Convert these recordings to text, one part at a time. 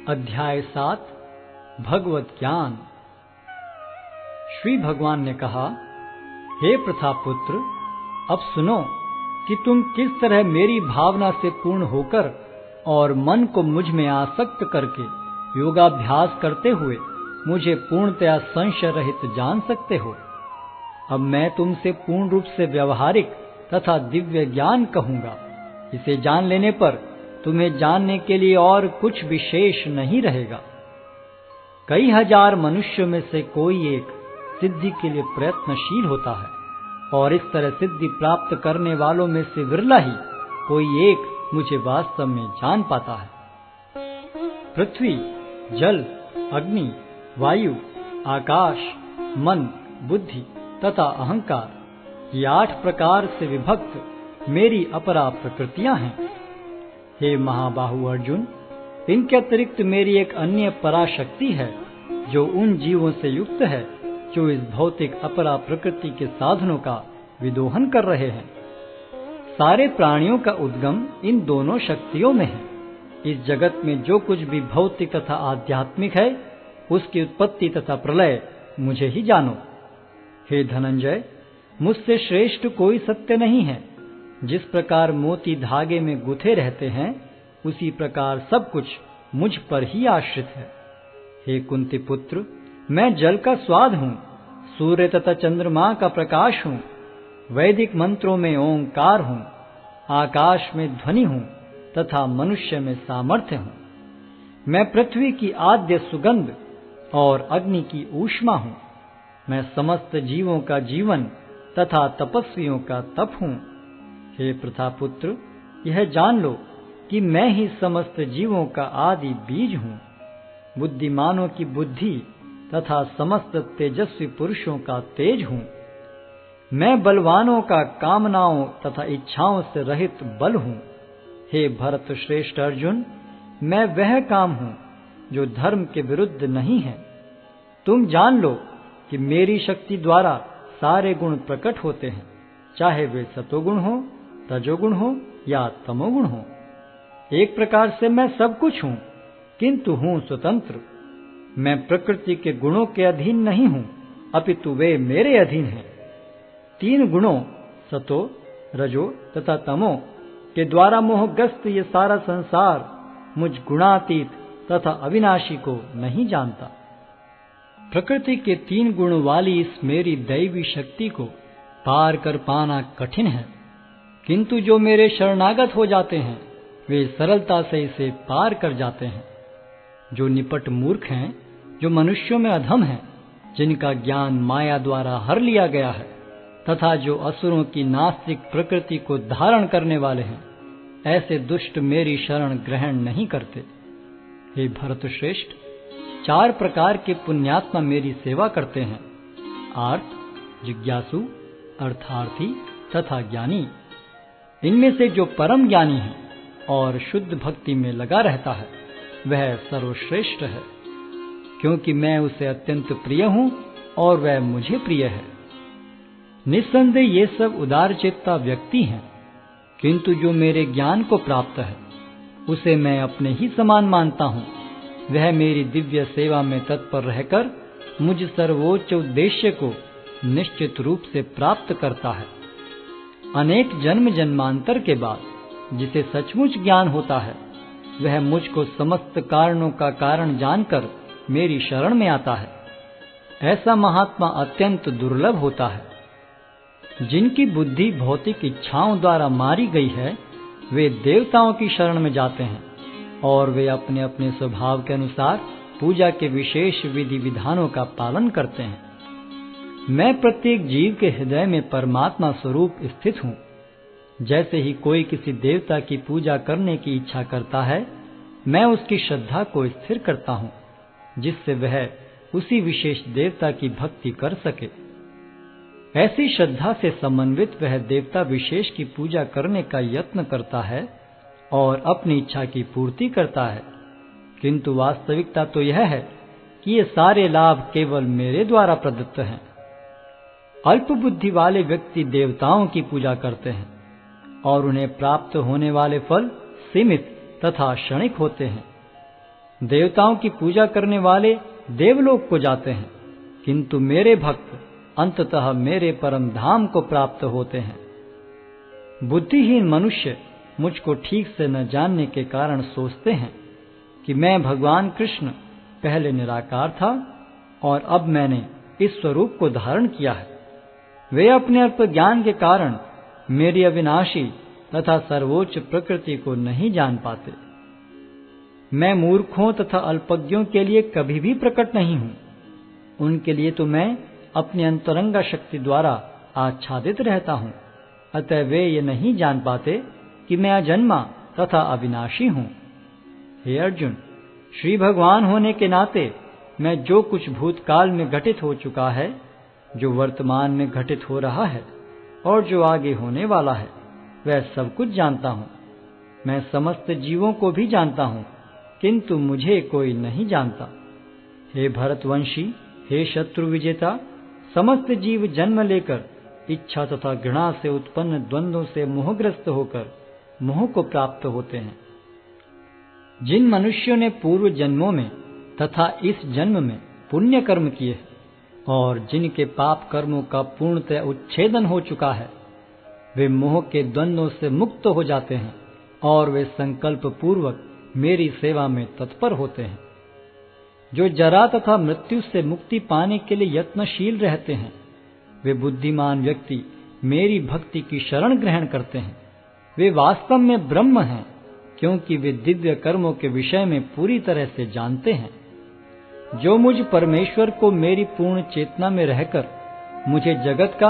अध्याय 7 भगवत ज्ञान। श्री भगवान ने कहा, हे प्रथापुत्र, अब सुनो कि तुम किस तरह मेरी भावना से पूर्ण होकर और मन को मुझ में आसक्त करके योगाभ्यास करते हुए मुझे पूर्णतया संशय रहित जान सकते हो। अब मैं तुमसे पूर्ण रूप से व्यवहारिक तथा दिव्य ज्ञान कहूंगा। इसे जान लेने पर तुम्हें जानने के लिए और कुछ विशेष नहीं रहेगा। कई हजार मनुष्यों में से कोई एक सिद्धि के लिए प्रयत्नशील होता है, और इस तरह सिद्धि प्राप्त करने वालों में से विरला ही कोई एक मुझे वास्तव में जान पाता है। पृथ्वी, जल, अग्नि, वायु, आकाश, मन, बुद्धि तथा अहंकार, ये 8 प्रकार से विभक्त मेरी अपरा प्रकृतियां हैं। हे महाबाहु अर्जुन, इनके अतिरिक्त मेरी एक अन्य पराशक्ति है जो उन जीवों से युक्त है जो इस भौतिक अपरा प्रकृति के साधनों का विदोहन कर रहे हैं। सारे प्राणियों का उद्गम इन दोनों शक्तियों में है। इस जगत में जो कुछ भी भौतिक तथा आध्यात्मिक है, उसकी उत्पत्ति तथा प्रलय मुझे ही जानो। हे धनंजय, मुझसे श्रेष्ठ कोई सत्य नहीं है। जिस प्रकार मोती धागे में गुथे रहते हैं, उसी प्रकार सब कुछ मुझ पर ही आश्रित है। हे कुंती पुत्र, मैं जल का स्वाद हूँ, सूर्य तथा चंद्रमा का प्रकाश हूँ, वैदिक मंत्रों में ओंकार हूँ, आकाश में ध्वनि हूँ तथा मनुष्य में सामर्थ्य हूँ। मैं पृथ्वी की आद्य सुगंध और अग्नि की ऊष्मा हूँ। मैं समस्त जीवों का जीवन तथा तपस्वियों का तप हूँ। हे प्रथापुत्र, यह जान लो कि मैं ही समस्त जीवों का आदि बीज हूँ, बुद्धिमानों की बुद्धि तथा समस्त तेजस्वी पुरुषों का तेज हूँ। मैं बलवानों का कामनाओं तथा इच्छाओं से रहित बल हूँ। हे भरत श्रेष्ठ अर्जुन, मैं वह काम हूँ जो धर्म के विरुद्ध नहीं है। तुम जान लो कि मेरी शक्ति द्वारा सारे गुण प्रकट होते हैं, चाहे वे सतोगुण हो, रजोगुण हो या तमोगुण हो। एक प्रकार से मैं सब कुछ हूँ, किंतु हूँ स्वतंत्र। मैं प्रकृति के गुणों के अधीन नहीं हूँ, अपितु वे मेरे अधीन हैं। 3 गुणों सतो, रजो तथा तमो के द्वारा मोहग्रस्त ये सारा संसार मुझ गुणातीत तथा अविनाशी को नहीं जानता। प्रकृति के 3 गुण वाली इस मेरी दैवी शक्ति को पार कर पाना कठिन है, किंतु जो मेरे शरणागत हो जाते हैं वे सरलता से इसे पार कर जाते हैं। जो निपट मूर्ख हैं, जो मनुष्यों में अधम हैं, जिनका ज्ञान माया द्वारा हर लिया गया है, तथा जो असुरों की नास्तिक प्रकृति को धारण करने वाले हैं, ऐसे दुष्ट मेरी शरण ग्रहण नहीं करते। हे भरत श्रेष्ठ, 4 प्रकार के पुण्यात्मा मेरी सेवा करते हैं: आर्त, जिज्ञासु, अर्थार्थी तथा ज्ञानी। इनमें से जो परम ज्ञानी है और शुद्ध भक्ति में लगा रहता है, वह सर्वश्रेष्ठ है, क्योंकि मैं उसे अत्यंत प्रिय हूँ और वह मुझे प्रिय है। निस्संदेह ये सब उदारचित्ता व्यक्ति हैं, किंतु जो मेरे ज्ञान को प्राप्त है, उसे मैं अपने ही समान मानता हूँ। वह मेरी दिव्य सेवा में तत्पर रहकर मुझ सर्वोच्च उद्देश्य को निश्चित रूप से प्राप्त करता है। अनेक जन्म जन्मांतर के बाद जिसे सचमुच ज्ञान होता है, वह मुझको समस्त कारणों का कारण जानकर मेरी शरण में आता है। ऐसा महात्मा अत्यंत दुर्लभ होता है। जिनकी बुद्धि भौतिक इच्छाओं द्वारा मारी गई है, वे देवताओं की शरण में जाते हैं, और वे अपने अपने स्वभाव के अनुसार पूजा के विशेष विधि विधानों का पालन करते हैं। मैं प्रत्येक जीव के हृदय में परमात्मा स्वरूप स्थित हूँ। जैसे ही कोई किसी देवता की पूजा करने की इच्छा करता है, मैं उसकी श्रद्धा को स्थिर करता हूँ, जिससे वह उसी विशेष देवता की भक्ति कर सके। ऐसी श्रद्धा से समन्वित वह देवता विशेष की पूजा करने का यत्न करता है और अपनी इच्छा की पूर्ति करता है, किंतु वास्तविकता तो यह है कि ये सारे लाभ केवल मेरे द्वारा प्रदत्त हैं। अल्प बुद्धि वाले व्यक्ति देवताओं की पूजा करते हैं और उन्हें प्राप्त होने वाले फल सीमित तथा क्षणिक होते हैं। देवताओं की पूजा करने वाले देवलोक को जाते हैं, किंतु मेरे भक्त अंततः मेरे परम धाम को प्राप्त होते हैं। बुद्धिहीन मनुष्य मुझको ठीक से न जानने के कारण सोचते हैं कि मैं भगवान कृष्ण पहले निराकार था और अब मैंने इस स्वरूप को धारण किया है। वे अपने अल्प ज्ञान के कारण मेरी अविनाशी तथा सर्वोच्च प्रकृति को नहीं जान पाते। मैं मूर्खों तथा अल्पज्ञों के लिए कभी भी प्रकट नहीं हूं। उनके लिए तो मैं अपनी अंतरंगा शक्ति द्वारा आच्छादित रहता हूं। अतः वे ये नहीं जान पाते कि मैं अजन्मा तथा अविनाशी हूं। हे अर्जुन, श्री भगवान होने के नाते मैं जो कुछ भूतकाल में घटित हो चुका है, जो वर्तमान में घटित हो रहा है और जो आगे होने वाला है, वह सब कुछ जानता हूं। मैं समस्त जीवों को भी जानता हूं, किंतु मुझे कोई नहीं जानता। हे भरतवंशी, हे शत्रु विजेता, समस्त जीव जन्म लेकर इच्छा तथा घृणा से उत्पन्न द्वंद्वों से मोहग्रस्त होकर मोह को प्राप्त होते हैं। जिन मनुष्यों ने पूर्व जन्मों में तथा इस जन्म में पुण्य कर्म किए और जिनके पाप कर्मों का पूर्णतः उच्छेदन हो चुका है, वे मोह के द्वंद्वों से मुक्त हो जाते हैं और वे संकल्प पूर्वक मेरी सेवा में तत्पर होते हैं। जो जरा तथा मृत्यु से मुक्ति पाने के लिए यत्नशील रहते हैं, वे बुद्धिमान व्यक्ति मेरी भक्ति की शरण ग्रहण करते हैं। वे वास्तव में ब्रह्म हैं, क्योंकि वे दिव्य कर्मों के विषय में पूरी तरह से जानते हैं। जो मुझ परमेश्वर को मेरी पूर्ण चेतना में रहकर मुझे जगत का,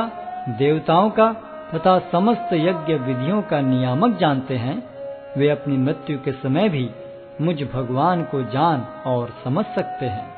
देवताओं का तथा समस्त यज्ञ विधियों का नियामक जानते हैं, वे अपनी मृत्यु के समय भी मुझ भगवान को जान और समझ सकते हैं।